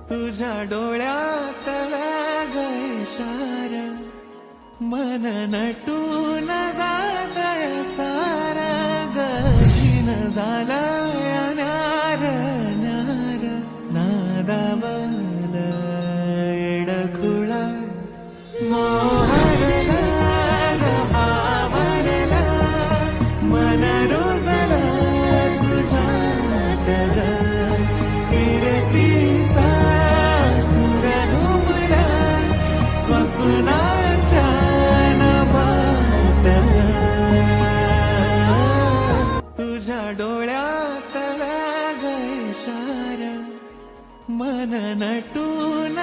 तुझ्या डोळ्यातला ग इशारा मन नटून जातय सारा गजीन झालाय न्यार न्यार नादावल एडखुळा मोहरला ग आवरला मन रुजला तुझ्यात ग फिरतीचा सुर घुमला स्वप्नाच्या नभात तुझ्या डोळ्यातला ग इशारा मन नटून